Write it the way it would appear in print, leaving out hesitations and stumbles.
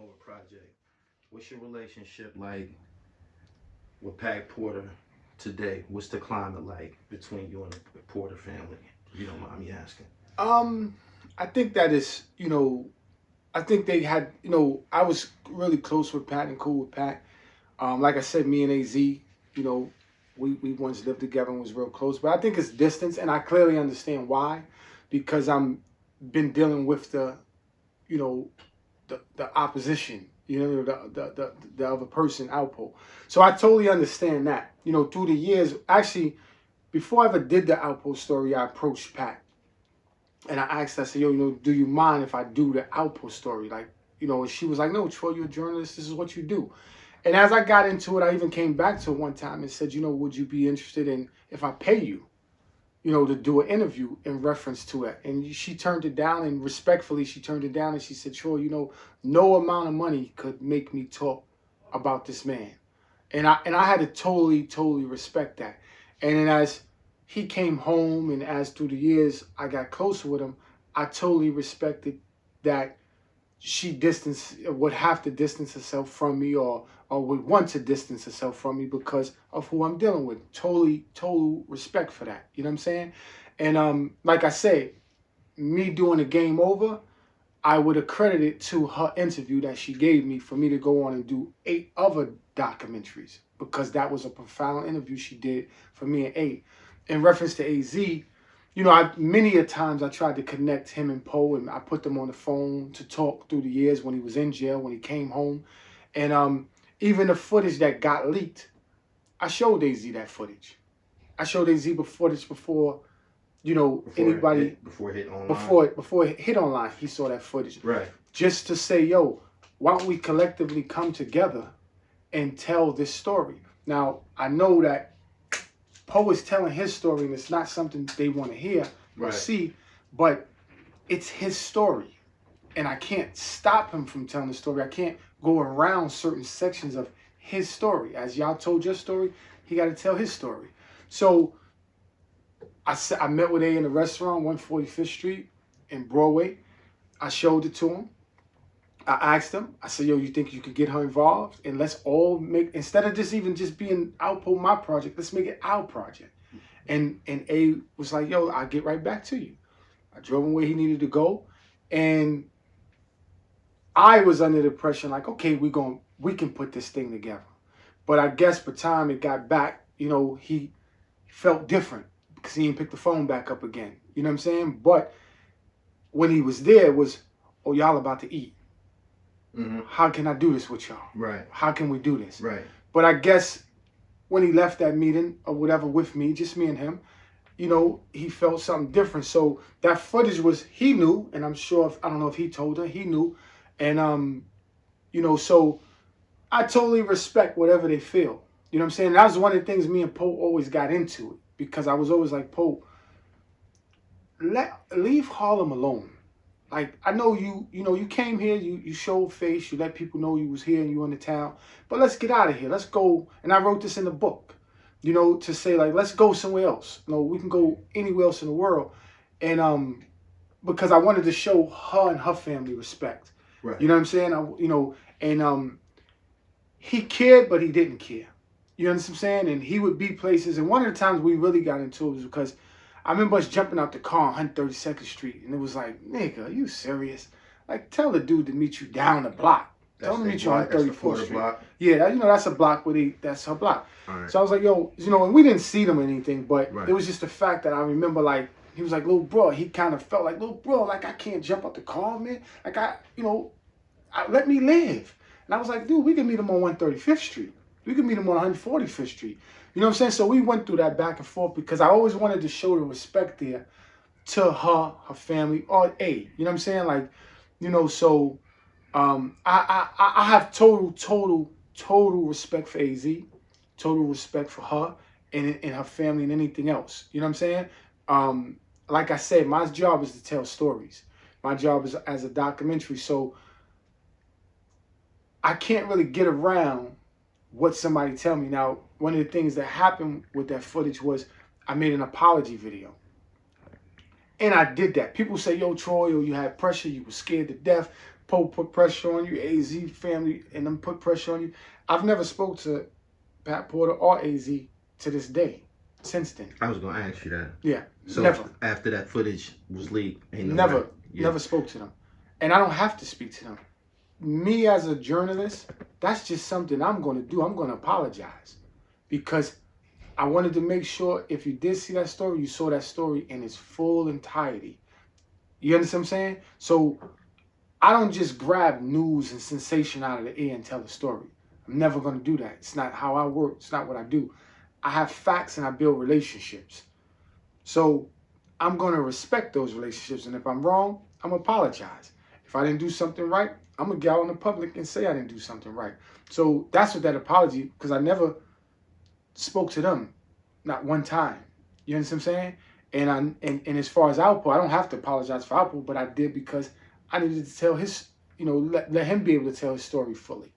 Over project. What's your relationship like with Pac Porter today? What's the climate like between you and the Porter family? If you don't mind me asking. I think that is, I think they had, I was really close with Pat and cool with Pat. Like I said, me and AZ, we once lived together and was real close. But I think it's distance, and I clearly understand why, because I'm been dealing with the, the opposition, the other person, Alpo. So I totally understand that. Through the years, actually, before I ever did the Alpo story, I approached Pat. And I asked, I said, yo, do you mind if I do the Alpo story? Like, and she was like, no, Troy, you're a journalist. This is what you do. And as I got into it, I even came back to it one time and said, would you be interested in if I pay you, to do an interview in reference to it? And she turned it down, and respectfully, she turned it down. And she said, Troy, no amount of money could make me talk about this man. And I had to totally respect that. And then as he came home, and as through the years I got closer with him, I totally respected that she would have to distance herself from me, or would want to distance herself from me because of who I'm dealing with. Total respect for that. You know what I'm saying? And like I say, me doing the Game Over, I would accredit it to her interview that she gave me for me to go on and do 8 other documentaries, because that was a profound interview she did for me and 8. In reference to AZ, many a times I tried to connect him and Poe, and I put them on the phone to talk through the years when he was in jail, when he came home. And even the footage that got leaked, I showed AZ that footage. I showed AZ footage before anybody... Before it hit online? Before it hit online, he saw that footage. Right. Just to say, yo, why don't we collectively come together and tell this story? Now, I know that Poe is telling his story, and it's not something they want to hear or see, but it's his story. And I can't stop him from telling the story. I can't go around certain sections of his story. As y'all told your story, he got to tell his story. So I met with A in the restaurant, 145th Street in Broadway. I showed it to him. I asked him, I said, yo, you think you could get her involved? And let's all make, instead of just being Alpo, my project, let's make it our project. And A was like, yo, I'll get right back to you. I drove him where he needed to go. And I was under the impression like, okay, we can put this thing together. But I guess by the time it got back, he felt different because he didn't pick the phone back up again. You know what I'm saying? But when he was there, it was, oh, y'all about to eat. Mm-hmm. How can I do this with y'all? Right. How can we do this? Right. But I guess when he left that meeting or whatever with me, just me and him, he felt something different. So that footage he knew, and I'm sure, I don't know if he told her, he knew. And, so I totally respect whatever they feel. You know what I'm saying? That was one of the things me and Poe always got into it, because I was always like, Poe, leave Harlem alone. Like, I know you came here, you showed face, you let people know you was here and you in the town, but let's get out of here. Let's go. And I wrote this in the book, to say, like, let's go somewhere else. We can go anywhere else in the world. And because I wanted to show her and her family respect. Right. You know what I'm saying? He cared, but he didn't care. You understand what I'm saying? And he would be places. And one of the times we really got into it was because I remember us jumping out the car on 132nd Street, and it was like, nigga, are you serious? Like, tell the dude to meet you down the block. Tell him to meet you on 34th Street. Block. Yeah, that's a block where that's her block. Right. So I was like, yo, and we didn't see them or anything, but right. It was just the fact that I remember, like, he was like, little bro. He kind of felt like, little bro, like, I can't jump out the car, man. Like, let me live. And I was like, dude, we can meet him on 135th Street. We can meet him on 145th Street. You know what I'm saying? So we went through that back and forth because I always wanted to show the respect there to her family, or A. You know what I'm saying? Like, so I have total respect for AZ, total respect for her and her family and anything else. You know what I'm saying? Like I said, my job is to tell stories. My job is as a documentary. So I can't really get around what somebody tell me. Now, one of the things that happened with that footage was I made an apology video. And I did that. People say, yo, Troy, you had pressure, you were scared to death. Poe put pressure on you, AZ family and them put pressure on you. I've never spoke to Pat Porter or AZ to this day since then. I was gonna ask you that. Yeah, So never. after that footage was leaked, ain't no Never, way. Yeah. never spoke to them. And I don't have to speak to them. Me as a journalist, that's just something I'm going to do. I'm going to apologize because I wanted to make sure if you did see that story, you saw that story in its full entirety. You understand what I'm saying? So I don't just grab news and sensation out of the air and tell a story. I'm never going to do that. It's not how I work. It's not what I do. I have facts and I build relationships. So I'm going to respect those relationships. And if I'm wrong, I'm going to apologize. If I didn't do something right, I'm going to get out in the public and say I didn't do something right. So that's what that apology, because I never spoke to them, not one time. You understand what I'm saying? And as far as Alpo, I don't have to apologize for Alpo, but I did because I needed to tell his, let him be able to tell his story fully.